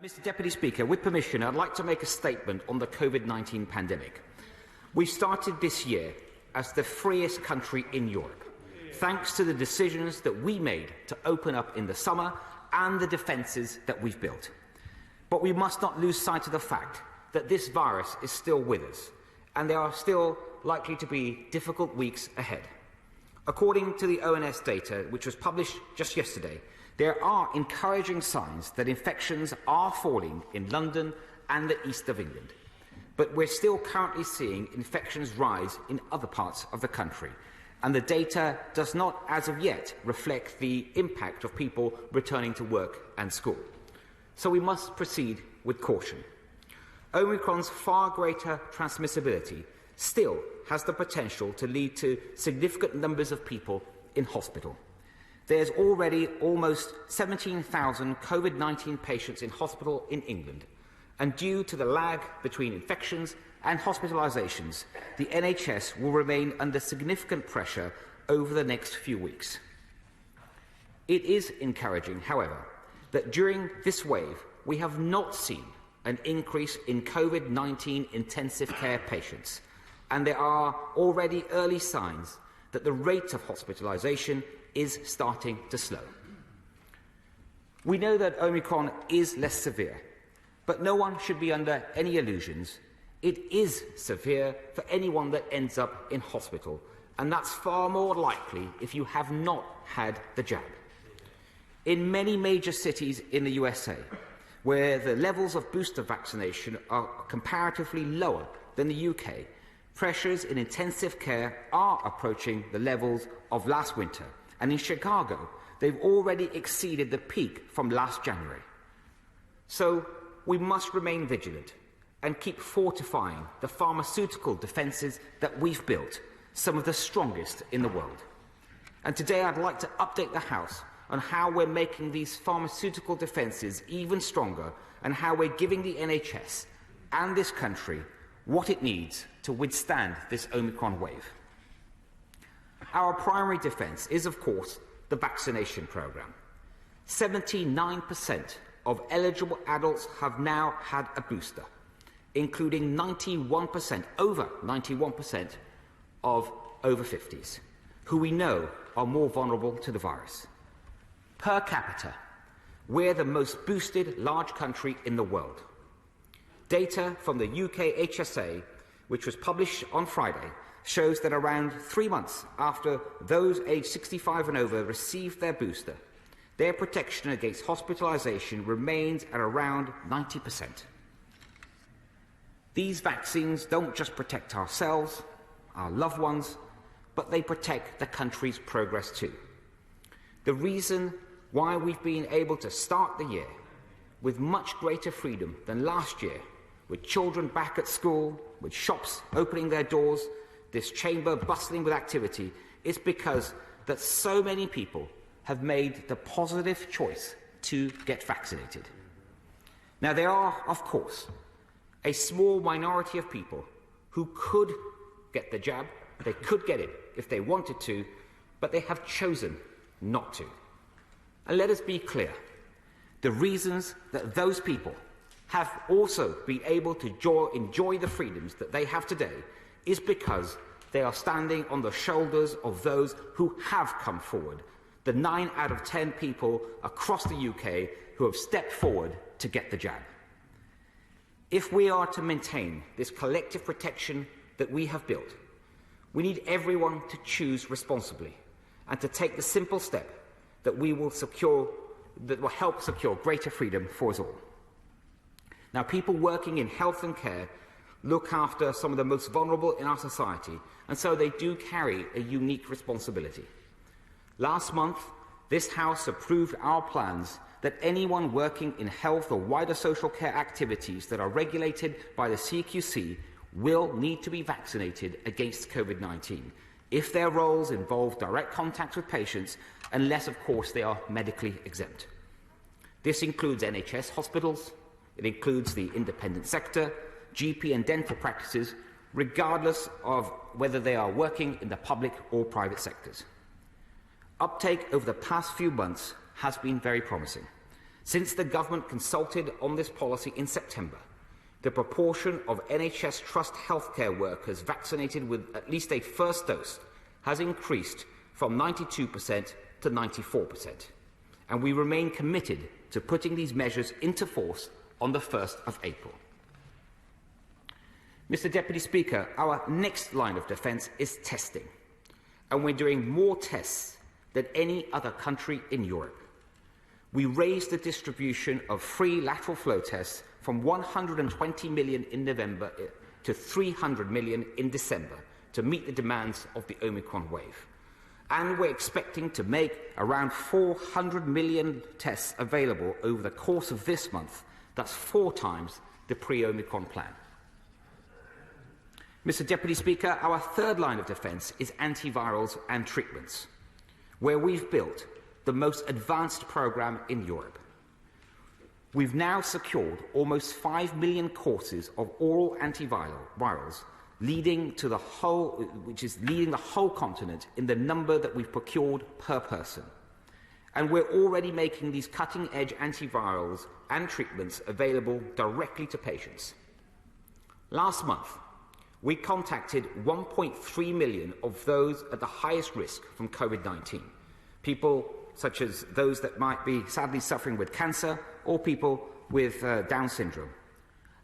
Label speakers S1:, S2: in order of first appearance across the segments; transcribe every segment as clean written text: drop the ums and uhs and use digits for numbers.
S1: Mr. Deputy Speaker, with permission, I'd like to make a statement on the Covid-19 pandemic. We started this year as the freest country in Europe, thanks to the decisions that we made to open up in the summer and the defences that we've built. But we must not lose sight of the fact that this virus is still with us, and there are still likely to be difficult weeks ahead. According to the ONS data, which was published just yesterday, there are encouraging signs that infections are falling in London and the east of England. But we're still currently seeing infections rise in other parts of the country, and the data does not, as of yet, reflect the impact of people returning to work and school. So we must proceed with caution. Omicron's far greater transmissibility still has the potential to lead to significant numbers of people in hospital. There's already almost 17,000 Covid-19 patients in hospital in England, and due to the lag between infections and hospitalisations, the NHS will remain under significant pressure over the next few weeks. It is encouraging, however, that during this wave we have not seen an increase in Covid-19 intensive care patients, and there are already early signs that the rate of hospitalisation is starting to slow. We know that Omicron is less severe, but no one should be under any illusions. It is severe for anyone that ends up in hospital, and that's far more likely if you have not had the jab. In many major cities in the USA, where the levels of booster vaccination are comparatively lower than the UK, pressures in intensive care are approaching the levels of last winter, and in Chicago, they've already exceeded the peak from last January. So we must remain vigilant and keep fortifying the pharmaceutical defences that we've built, some of the strongest in the world. And today I'd like to update the House on how we're making these pharmaceutical defences even stronger and how we're giving the NHS and this country what it needs to withstand this Omicron wave. Our primary defence is, of course, the vaccination programme. 79% of eligible adults have now had a booster, including 91%, over 91% of over 50s, who we know are more vulnerable to the virus. Per capita, we're the most boosted large country in the world. Data from the UK HSA, which was published on Friday, shows that around 3 months after those aged 65 and over received their booster, their protection against hospitalisation remains at around 90%. These vaccines don't just protect ourselves, our loved ones, but they protect the country's progress too. The reason why we've been able to start the year with much greater freedom than last year, with children back at school, with shops opening their doors, this chamber bustling with activity, is because that so many people have made the positive choice to get vaccinated. Now, there are, of course, a small minority of people who could get the jab, they could get it if they wanted to, but they have chosen not to. And let us be clear, the reasons that those people have also been able to enjoy the freedoms that they have today is because they are standing on the shoulders of those who have come forward, the 9 out of 10 people across the UK who have stepped forward to get the jab. If we are to maintain this collective protection that we have built, we need everyone to choose responsibly and to take the simple step that will help secure greater freedom for us all. Now, people working in health and care look after some of the most vulnerable in our society, and so they do carry a unique responsibility. Last month, this House approved our plans that anyone working in health or wider social care activities that are regulated by the CQC will need to be vaccinated against Covid-19 if their roles involve direct contact with patients, unless, of course, they are medically exempt. This includes NHS hospitals, it includes the independent sector, GP and dental practices, regardless of whether they are working in the public or private sectors. Uptake over the past few months has been very promising. Since the government consulted on this policy in September, the proportion of NHS Trust healthcare workers vaccinated with at least a first dose has increased from 92% to 94%, and we remain committed to putting these measures into force on the 1st of April. Mr. Deputy Speaker, our next line of defence is testing, and we're doing more tests than any other country in Europe. We raised the distribution of free lateral flow tests from 120 million in November to 300 million in December to meet the demands of the Omicron wave. And we're expecting to make around 400 million tests available over the course of this month. That's 4 times the pre-Omicron plan. Mr. Deputy Speaker, our third line of defence is antivirals and treatments, where we've built the most advanced programme in Europe. We've now secured almost 5 million courses of oral antivirals, leading the whole continent in the number that we've procured per person. And we're already making these cutting-edge antivirals and treatments available directly to patients. Last month, we contacted 1.3 million of those at the highest risk from COVID-19, people such as those that might be sadly suffering with cancer or people with Down syndrome.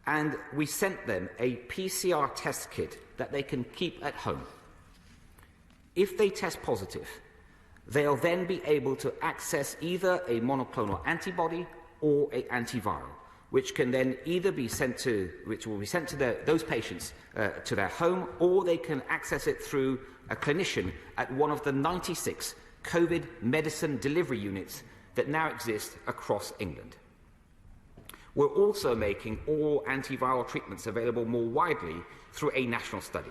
S1: And we sent them a PCR test kit that they can keep at home. If they test positive, they'll then be able to access either a monoclonal antibody or an antiviral, which can then either be sent to, those patients to their home, or they can access it through a clinician at one of the 96 COVID medicine delivery units that now exist across England. We're also making all antiviral treatments available more widely through a national study.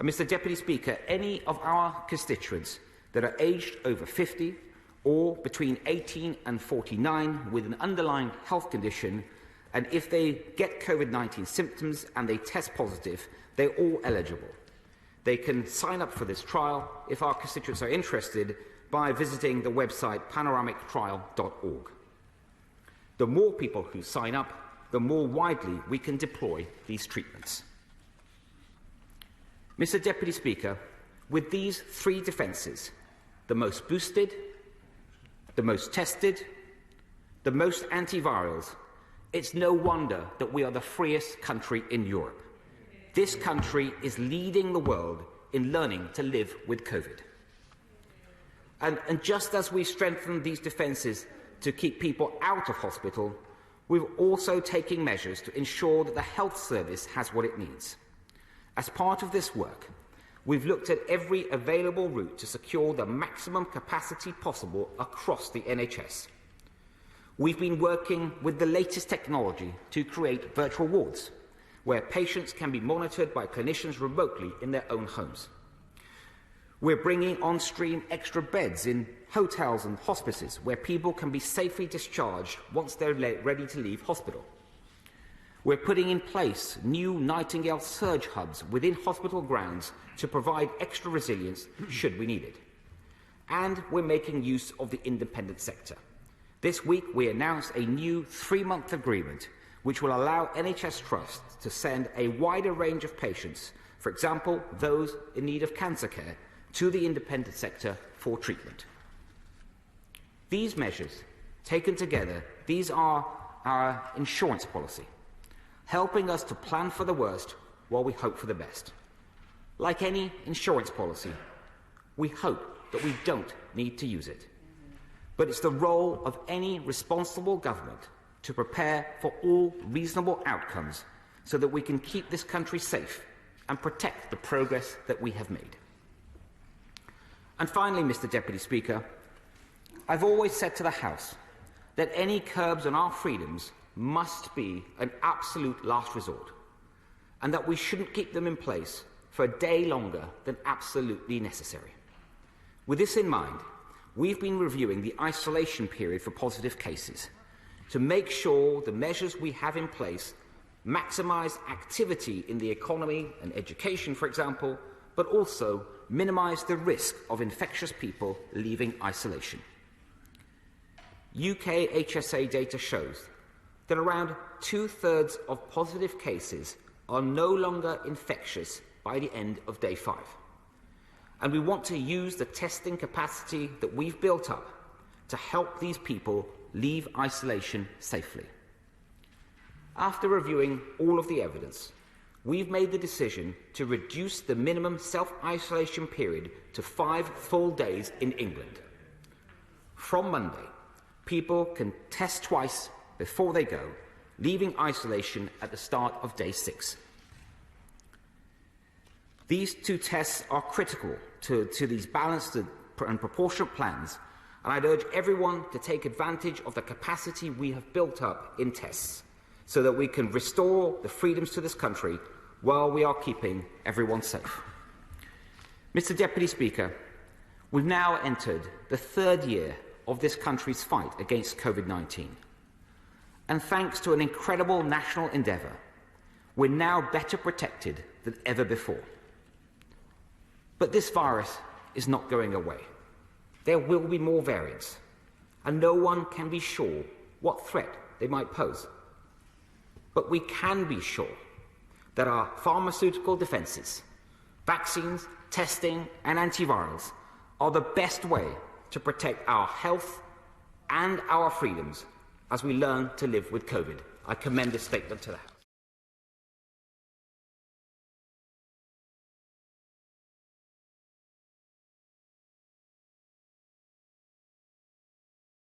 S1: And Mr. Deputy Speaker, any of our constituents that are aged over 50 or between 18 and 49 with an underlying health condition, and if they get COVID-19 symptoms and they test positive, they're all eligible. They can sign up for this trial, if our constituents are interested, by visiting the website panoramictrial.org. The more people who sign up, the more widely we can deploy these treatments. Mr. Deputy Speaker, with these 3 defences, the most boosted, the most tested, the most antivirals, it's no wonder that we are the freest country in Europe. This country is leading the world in learning to live with COVID. And just as we strengthen these defences to keep people out of hospital, we're also taking measures to ensure that the health service has what it needs. As part of this work, we've looked at every available route to secure the maximum capacity possible across the NHS. We've been working with the latest technology to create virtual wards, where patients can be monitored by clinicians remotely in their own homes. We're bringing on stream extra beds in hotels and hospices, where people can be safely discharged once they're ready to leave hospital. We're putting in place new Nightingale surge hubs within hospital grounds to provide extra resilience should we need it. And we're making use of the independent sector. This week we announced a new 3-month agreement which will allow NHS Trust to send a wider range of patients, for example those in need of cancer care, to the independent sector for treatment. These measures, taken together, these are our insurance policy, helping us to plan for the worst while we hope for the best. Like any insurance policy, we hope that we don't need to use it. But it's the role of any responsible government to prepare for all reasonable outcomes so that we can keep this country safe and protect the progress that we have made. And finally, Mr. Deputy Speaker, I've always said to the House that any curbs on our freedoms must be an absolute last resort, and that we shouldn't keep them in place for a day longer than absolutely necessary. With this in mind, we've been reviewing the isolation period for positive cases to make sure the measures we have in place maximise activity in the economy and education, for example, but also minimise the risk of infectious people leaving isolation. UK HSA data shows that around 2/3 of positive cases are no longer infectious by the end of day 5. And we want to use the testing capacity that we've built up to help these people leave isolation safely. After reviewing all of the evidence, we've made the decision to reduce the minimum self-isolation period to 5 full days in England. From Monday, people can test twice before they go, leaving isolation at the start of day 6. These 2 tests are critical to these balanced and proportionate plans, and I'd urge everyone to take advantage of the capacity we have built up in tests so that we can restore the freedoms to this country while we are keeping everyone safe. Mr. Deputy Speaker, we've now entered the 3rd year of this country's fight against Covid-19. And thanks to an incredible national endeavour, we're now better protected than ever before. But this virus is not going away. There will be more variants, and no one can be sure what threat they might pose. But we can be sure that our pharmaceutical defences, vaccines, testing and antivirals are the best way to protect our health and our freedoms as we learn to live with COVID. I commend this statement to the House.